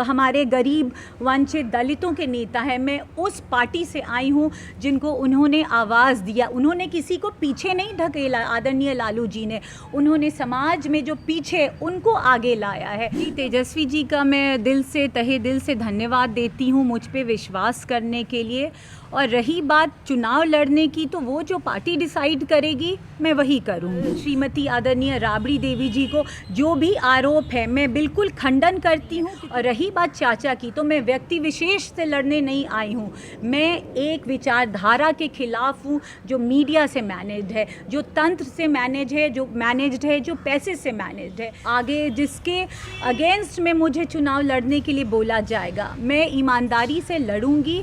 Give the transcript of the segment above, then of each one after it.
हमारे गरीब वंचित दलितों के नेता हैं। मैं उस पार्टी से आई हूँ जिनको उन्होंने आवाज़ दिया, उन्होंने किसी को पीछे नहीं ढकेला। आदरणीय लालू जी ने, उन्होंने समाज में जो पीछे उनको आगे लाया है। तेजस्वी जी का मैं दिल से, तहे दिल से धन्यवाद देती हूँ मुझ पे विश्वास करने के लिए। और रही बात चुनाव लड़ने की, तो वो जो पार्टी डिसाइड करेगी मैं वही करूँगी। श्रीमती आदरणीय राबड़ी देवी जी को जो भी आरोप है मैं बिल्कुल खंडन करती हूँ। और रही बात चाचा की, तो मैं व्यक्ति विशेष से लड़ने नहीं आई हूँ। मैं एक विचारधारा के खिलाफ हूँ जो मीडिया से मैनेज्ड है, जो तंत्र से मैनेज्ड है, जो पैसे से मैनेज्ड है। आगे जिसके अगेंस्ट में मुझे चुनाव लड़ने के लिए बोला जाएगा, मैं ईमानदारी से लड़ूंगी।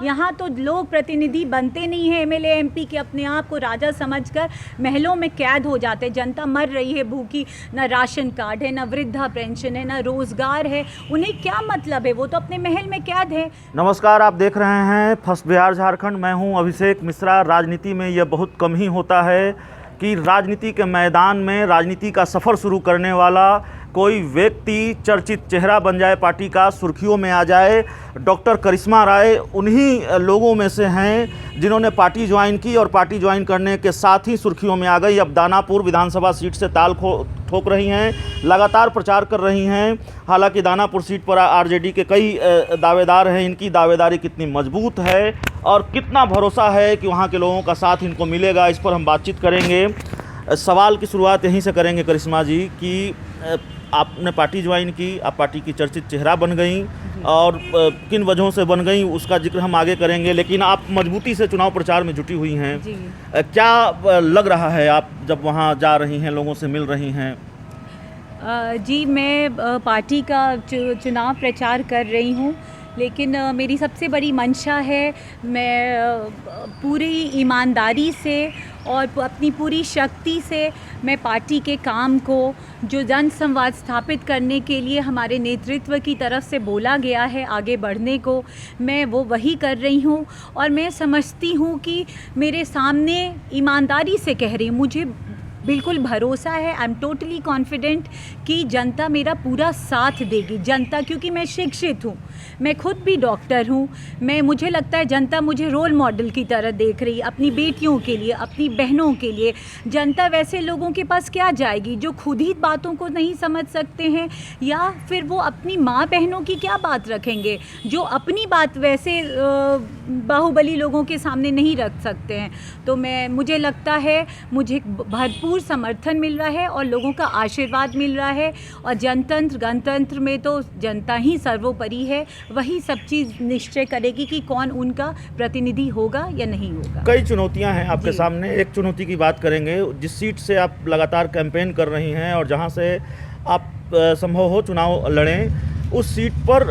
यहाँ तो लोग प्रतिनिधि बनते नहीं हैं एमएलए एमपी के, अपने आप को राजा समझकर महलों में कैद हो जाते। जनता मर रही है भूखी, ना राशन कार्ड है, ना वृद्धा पेंशन है, ना रोजगार है। उन्हें क्या मतलब है, वो तो अपने महल में कैद है। नमस्कार, आप देख रहे हैं फर्स्ट बिहार झारखंड। मैं हूं अभिषेक मिश्रा। राजनीति में यह बहुत कम ही होता है कि राजनीति के मैदान में राजनीति का सफ़र शुरू करने वाला कोई व्यक्ति चर्चित चेहरा बन जाए, पार्टी का सुर्खियों में आ जाए। डॉक्टर करिश्मा राय उन्हीं लोगों में से हैं जिन्होंने पार्टी ज्वाइन की और पार्टी ज्वाइन करने के साथ ही सुर्खियों में आ गई। अब दानापुर विधानसभा सीट से ताल ठोक रही हैं, लगातार प्रचार कर रही हैं। हालांकि दानापुर सीट पर आरजेडी के कई दावेदार हैं। इनकी दावेदारी कितनी मजबूत है और कितना भरोसा है कि वहाँ के लोगों का साथ इनको मिलेगा, इस पर हम बातचीत करेंगे। सवाल की शुरुआत यहीं से करेंगे करिश्मा जी कि आपने पार्टी ज्वाइन की, आप पार्टी की चर्चित चेहरा बन गई और किन वजहों से बन गई उसका जिक्र हम आगे करेंगे, लेकिन आप मजबूती से चुनाव प्रचार में जुटी हुई हैं। क्या लग रहा है आप जब वहाँ जा रही हैं, लोगों से मिल रही हैं? जी, मैं पार्टी का चुनाव प्रचार कर रही हूँ, लेकिन मेरी सबसे बड़ी मंशा है, मैं पूरी ईमानदारी से और अपनी पूरी शक्ति से मैं पार्टी के काम को, जो जन संवाद स्थापित करने के लिए हमारे नेतृत्व की तरफ से बोला गया है आगे बढ़ने को, मैं वो वही कर रही हूँ। और मैं समझती हूँ कि मेरे सामने ईमानदारी से कह रही हूँ, मुझे बिल्कुल भरोसा है, आई एम टोटली कॉन्फिडेंट कि जनता मेरा पूरा साथ देगी। जनता, क्योंकि मैं शिक्षित हूँ, मैं खुद भी डॉक्टर हूँ, मुझे लगता है जनता मुझे रोल मॉडल की तरह देख रही है, अपनी बेटियों के लिए, अपनी बहनों के लिए। जनता वैसे लोगों के पास क्या जाएगी जो खुद ही बातों को नहीं समझ सकते हैं, या फिर वो अपनी माँ बहनों की क्या बात रखेंगे जो अपनी बात वैसे बाहुबली लोगों के सामने नहीं रख सकते हैं। तो मुझे लगता है मुझे भरपूर समर्थन मिल रहा है और लोगों का आशीर्वाद मिल रहा है। और जनतंत्र गणतंत्र में तो जनता ही सर्वोपरि है, वही सब चीज़ निश्चय करेगी कि कौन उनका प्रतिनिधि होगा या नहीं होगा। कई चुनौतियां हैं आपके सामने। एक चुनौती की बात करेंगे, जिस सीट से आप लगातार कैंपेन कर रही हैं और जहां से आप संभव हो चुनाव लड़ें, उस सीट पर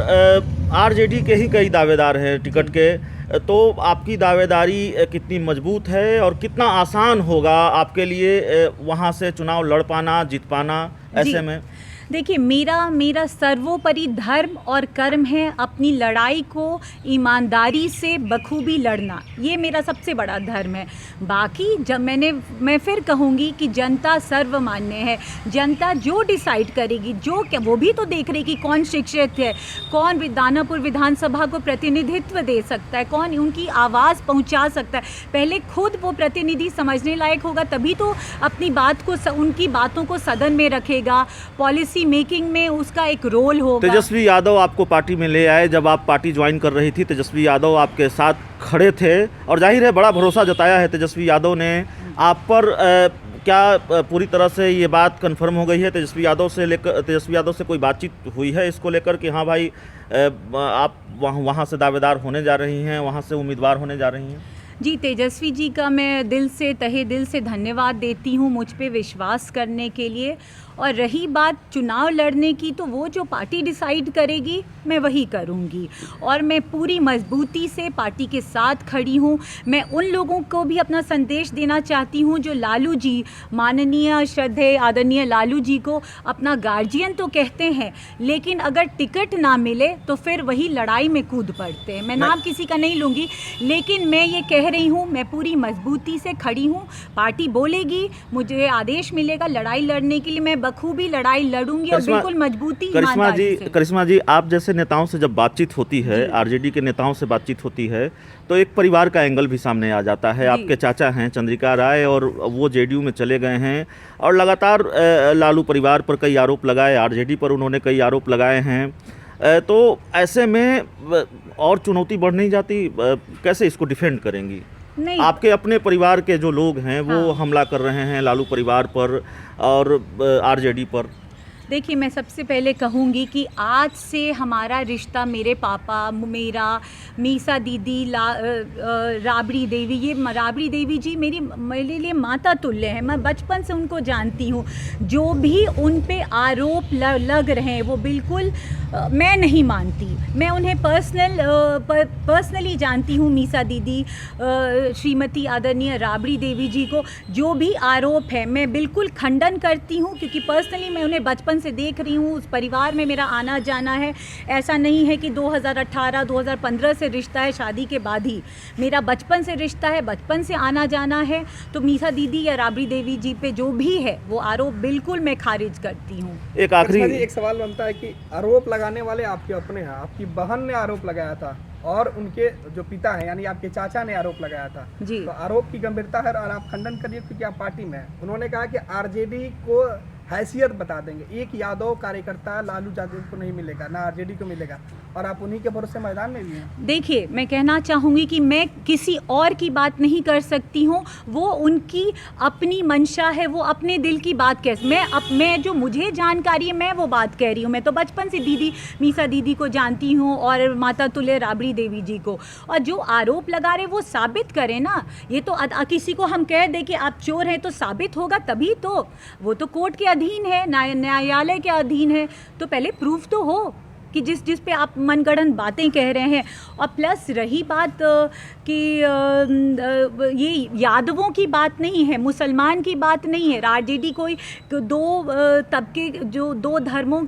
आरजेडी के ही कई दावेदार हैं टिकट के। तो आपकी दावेदारी कितनी मजबूत है और कितना आसान होगा आपके लिए वहाँ से चुनाव लड़ पाना, जीत पाना? ऐसे में देखिए, मेरा सर्वोपरि धर्म और कर्म है अपनी लड़ाई को ईमानदारी से बखूबी लड़ना। ये मेरा सबसे बड़ा धर्म है। बाकी जब मैं फिर कहूँगी कि जनता सर्वमान्य है। जनता जो डिसाइड करेगी, जो क्या, वो भी तो देख रही कि कौन शिक्षित है, कौन दानापुर विधानसभा को प्रतिनिधित्व दे सकता है, कौन उनकी आवाज़ पहुँचा सकता है। पहले खुद वो प्रतिनिधि समझने लायक होगा, तभी तो अपनी बात को, उनकी बातों को सदन में रखेगा, पॉलिसी मेकिंग में उसका एक रोल होगा। तेजस्वी यादव आपको पार्टी में ले आए, जब आप पार्टी ज्वाइन कर रही थी तेजस्वी यादव आपके साथ खड़े थे और जाहिर है बड़ा भरोसा जताया है तेजस्वी यादव ने आप पर। क्या पूरी तरह से ये बात कंफर्म हो गई है तेजस्वी यादव से कोई बातचीत हुई है इसको लेकर कि हाँ भाई आप वहाँ से दावेदार होने जा रही हैं, वहाँ से उम्मीदवार होने जा रही हैं? जी, तेजस्वी जी का मैं दिल से, तहे दिल से धन्यवाद देती हूँ मुझ पे विश्वास करने के लिए। और रही बात चुनाव लड़ने की, तो वो जो पार्टी डिसाइड करेगी मैं वही करूँगी। और मैं पूरी मजबूती से पार्टी के साथ खड़ी हूँ। मैं उन लोगों को भी अपना संदेश देना चाहती हूँ जो लालू जी, माननीय श्रद्धेय आदरणीय लालू जी को अपना गार्जियन तो कहते हैं, लेकिन अगर टिकट ना मिले तो फिर वही लड़ाई में कूद पड़ते हैं। मैं नाम किसी का नहीं लूँगी, लेकिन मैं ये कह कह रही हूँ, मैं पूरी मजबूती से खड़ी हूँ। पार्टी बोलेगी, मुझे आदेश मिलेगा लड़ाई लड़ने के लिए, मैं बखूबी लड़ाई लड़ूंगी और बिल्कुल मजबूती ईमानदारी से। करिश्मा जी, आप जैसे नेताओं से जब बातचीत होती है, आरजेडी के नेताओं से बातचीत होती है, तो एक परिवार का एंगल भी सामने आ जाता है। आपके चाचा हैं चंद्रिका राय और वो जेडीयू में चले गए हैं और लगातार लालू परिवार पर कई आरोप लगाए, आरजेडी पर उन्होंने कई आरोप लगाए हैं। तो ऐसे में और चुनौती बढ़ नहीं जाती? कैसे इसको डिफेंड करेंगी? नहीं, आपके अपने परिवार के जो लोग हैं वो हाँ। हमला कर रहे हैं लालू परिवार पर और आरजेडी पर। देखिए, मैं सबसे पहले कहूँगी कि आज से हमारा रिश्ता, मेरे पापा, मेरा, मीसा दीदी, राबड़ी देवी, ये राबड़ी देवी जी मेरे लिए माता तुल्य है। मैं बचपन से उनको जानती हूँ। जो भी उन पे आरोप लग रहे हैं वो बिल्कुल मैं नहीं मानती। मैं उन्हें पर्सनली जानती हूँ, मीसा दीदी, श्रीमती आदरणीय राबड़ी देवी जी को। जो भी आरोप है मैं बिल्कुल खंडन करती हूँ, क्योंकि पर्सनली मैं उन्हें बचपन से देख रही हूँ। उस परिवार में मेरा आना जाना है। ऐसा नहीं है कि 2018-2015 से रिश्ता है, शादी के बाद ही मेरा बचपन से रिश्ता है, बचपन से आना जाना है। तो मीसा दीदी या राबड़ी देवी जी पे जो भी है वो आरोप बिल्कुल मैं खारिज करती हूँ। एक आखिरी एक सवाल बनता है कि आरोप लगाने वाले आपके अपने हैं। आपकी बहन ने आरोप लगाया था और उनके जो पिता हैं यानी आपके चाचा ने आरोप लगाया था जी। तो आरोप की गंभीरता है और आप खंडन करिए क्योंकि आप पार्टी में हैं। उन्होंने कहा कि आरजेडी को हैसियत बता देंगे, एक यादव कार्यकर्ता लालू यादव को नहीं मिलेगा, ना आरजेडी को मिलेगा, और आप उन्हीं के भरोसे मैदान में भी हैं। देखिए, मैं कहना चाहूँगी कि मैं किसी और की बात नहीं कर सकती हूँ। वो उनकी अपनी मंशा है, वो अपने दिल की बात कह, मैं जो मुझे जानकारी है मैं वो बात कह रही हूँ। मैं तो बचपन से दीदी मीसा दीदी को जानती हूँ और माता तुल्य राबड़ी देवी जी को। और जो आरोप लगा रहे वो साबित करें ना। ये तो किसी को हम कह दें कि आप चोर हैं तो साबित होगा तभी तो। वो तो कोर्ट के अधीन है, न्यायालय के अधीन है। तो पहले प्रूफ तो हो कि जिस पे आप मनगढ़ंत बातें कह रहे हैं। और प्लस रही बात कि ये यादवों की बात नहीं है, मुसलमान की बात नहीं है। आरजेडी कोई दो तबके, जो दो धर्मों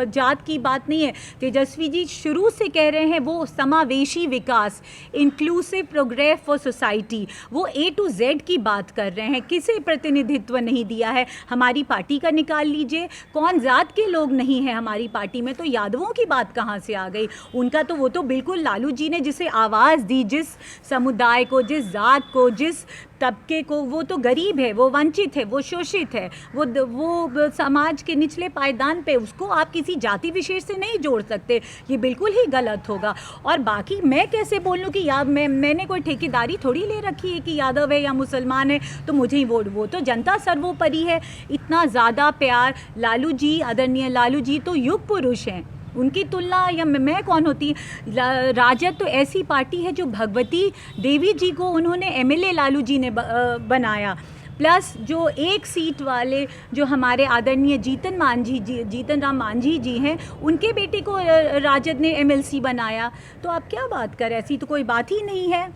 जात की बात नहीं है। तेजस्वी जी शुरू से कह रहे हैं वो समावेशी विकास, इंक्लूसिव प्रोग्रेस फॉर सोसाइटी, वो A to Z की बात कर रहे हैं। किसी प्रतिनिधित्व नहीं दिया है। हमारी पार्टी का निकाल लीजिए, कौन जात के लोग नहीं हैं हमारी पार्टी में, तो यादवों की बात कहाँ से आ गई? उनका तो वो तो बिल्कुल लालू जी ने जिसे आवाज़ दी, जिस समुदाय को, जिस जात को, जिस तबके को, वो तो गरीब है, वो वंचित है, वो शोषित है, वो समाज के निचले पायदान पे, उसको आप किसी जाति विशेष से नहीं जोड़ सकते। ये बिल्कुल ही गलत होगा। और बाकी मैं कैसे बोलूँ कि मैंने कोई ठेकेदारी थोड़ी ले रखी है कि यादव है या मुसलमान है तो मुझे ही वोट। वो तो जनता सर्वोपरि है। इतना ज़्यादा प्यार लालू जी, आदरणीय लालू जी तो युग पुरुष हैं, उनकी तुलना या मैं कौन होती। राजद तो ऐसी पार्टी है जो भगवती देवी जी को उन्होंने एमएलए लालू जी ने बनाया। प्लस जो एक सीट वाले जो हमारे आदरणीय जीतन राम मांझी जी हैं, उनके बेटे को राजद ने एमएलसी बनाया। तो आप क्या बात करें, ऐसी तो कोई बात ही नहीं है।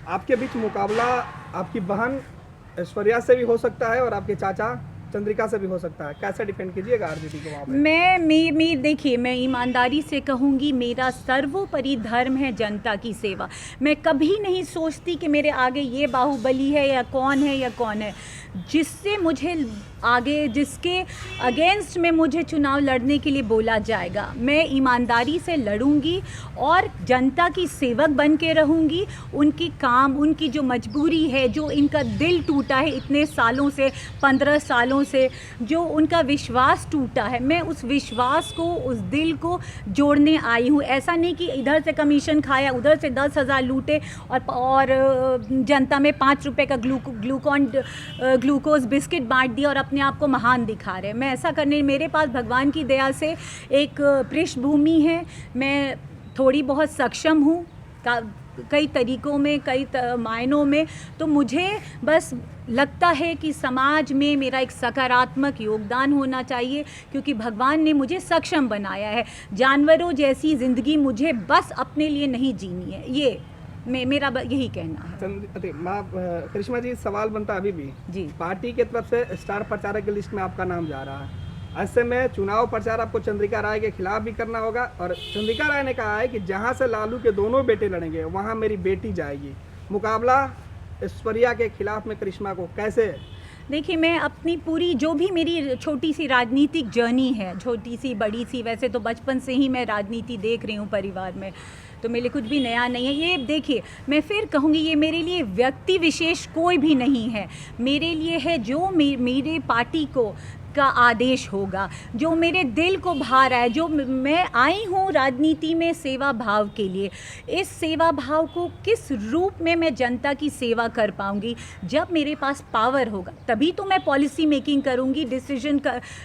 आपके बीच मुकाबला आपकी बहन ऐश्वर्या से भी हो सकता है और आपके चाचा चंद्रिका से भी हो सकता है। कैसे डिफेंड कीजिएगा आरजेडी को वहाँ पे? देखिए, मैं ईमानदारी से कहूँगी, मेरा सर्वोपरि धर्म है जनता की सेवा। मैं कभी नहीं सोचती कि मेरे आगे ये बाहुबली है या कौन है। जिससे मुझे आगे, जिसके अगेंस्ट में मुझे चुनाव लड़ने के लिए बोला जाएगा, मैं ईमानदारी से लड़ूंगी और जनता की सेवक बन के रहूंगी। उनकी काम, उनकी जो मजबूरी है, जो इनका दिल टूटा है इतने सालों से, 15 सालों से, जो उनका विश्वास टूटा है, मैं उस विश्वास को, उस दिल को जोड़ने आई हूँ। ऐसा नहीं कि इधर से कमीशन खाया, उधर से 10,000 लूटे और जनता में 5 रुपये का ग्लूकोज बिस्किट बांट दिया और अपने आप को महान दिखा रहे। मैं ऐसा करने, मेरे पास भगवान की दया से एक पृष्ठभूमि है। मैं थोड़ी बहुत सक्षम हूँ कई तरीक़ों में, कई मायनों में। तो मुझे बस लगता है कि समाज में मेरा एक सकारात्मक योगदान होना चाहिए, क्योंकि भगवान ने मुझे सक्षम बनाया है। जानवरों जैसी ज़िंदगी मुझे बस अपने लिए नहीं जीनी है। ये मेरा यही कहना है। करिश्मा जी, सवाल बनता अभी भी जी, पार्टी की तरफ से स्टार प्रचारक की लिस्ट में आपका नाम जा रहा है। ऐसे में चुनाव प्रचार आपको चंद्रिका राय के खिलाफ भी करना होगा और चंद्रिका राय ने कहा है कि जहां से लालू के दोनों बेटे लड़ेंगे वहां मेरी बेटी जाएगी। मुकाबला ऐश्वर्या के खिलाफ में करिश्मा को कैसे? देखिए, मैं अपनी पूरी जो भी मेरी छोटी सी राजनीतिक जर्नी है, छोटी सी बड़ी सी, वैसे तो बचपन से ही मैं राजनीति देख रही हूँ परिवार में, तो मेरे लिए कुछ भी नया नहीं है। ये देखिए, मैं फिर कहूँगी, ये मेरे लिए व्यक्ति विशेष कोई भी नहीं है, मेरे लिए है जो मेरे पार्टी को का आदेश होगा, जो मेरे दिल को भा रहा है, जो मैं आई हूँ राजनीति में सेवा भाव के लिए। इस सेवा भाव को किस रूप में मैं जनता की सेवा कर पाऊँगी, जब मेरे पास पावर होगा तभी तो मैं पॉलिसी मेकिंग करूँगी, डिसीजन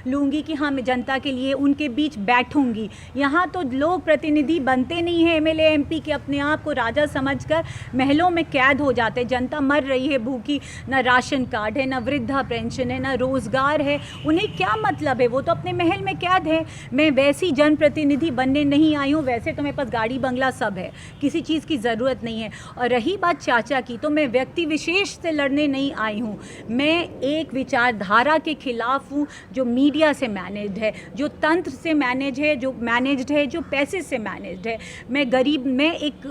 लूँगी कि हाँ मैं जनता के लिए उनके बीच बैठूँगी। यहाँ तो लोग प्रतिनिधि बनते नहीं हैं, एमएलए एमपी के अपने आप को राजा समझकर महलों में कैद हो जाते। जनता मर रही है भूखी, ना राशन कार्ड है, ना वृद्धा पेंशन है, ना रोज़गार है, उन्हें क्या मतलब है, वो तो अपने महल में कैद है। मैं वैसी जनप्रतिनिधि बनने नहीं आई हूँ, वैसे तो मेरे पास गाड़ी बंगला सब है, किसी चीज़ की ज़रूरत नहीं है। और रही बात चाचा की, तो मैं व्यक्ति विशेष से लड़ने नहीं आई हूँ, मैं एक विचारधारा के खिलाफ हूँ जो मीडिया से मैनेज्ड है, जो तंत्र से मैनेज है, जो मैनेज्ड है, जो पैसे से मैनेज्ड है। मैं एक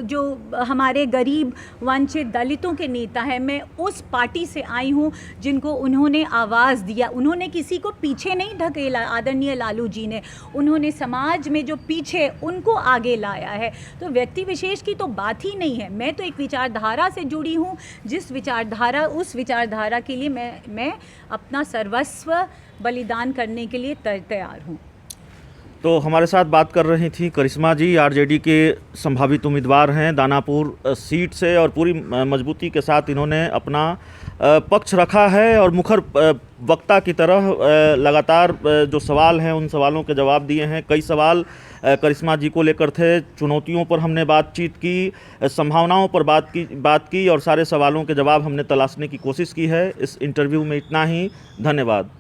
जो हमारे गरीब वंचित दलितों के नेता हैं, मैं उस पार्टी से आई हूँ जिनको उन्होंने आवाज़ दिया, उन्होंने किसी को पीछे नहीं ढकेला। आदरणीय लालू जी ने, उन्होंने समाज में जो पीछे उनको आगे लाया है। तो व्यक्ति विशेष की तो बात ही नहीं है, मैं तो एक विचारधारा से जुड़ी हूँ, उस विचारधारा के लिए मैं अपना सर्वस्व बलिदान करने के लिए तैयार हूँ। तो हमारे साथ बात कर रही थी करिश्मा जी, आरजेडी के संभावित उम्मीदवार हैं दानापुर सीट से, और पूरी मजबूती के साथ इन्होंने अपना पक्ष रखा है और मुखर वक्ता की तरह लगातार जो सवाल हैं उन सवालों के जवाब दिए हैं। कई सवाल करिश्मा जी को लेकर थे, चुनौतियों पर हमने बातचीत की, संभावनाओं पर बात की और सारे सवालों के जवाब हमने तलाशने की कोशिश की है। इस इंटरव्यू में इतना ही, धन्यवाद।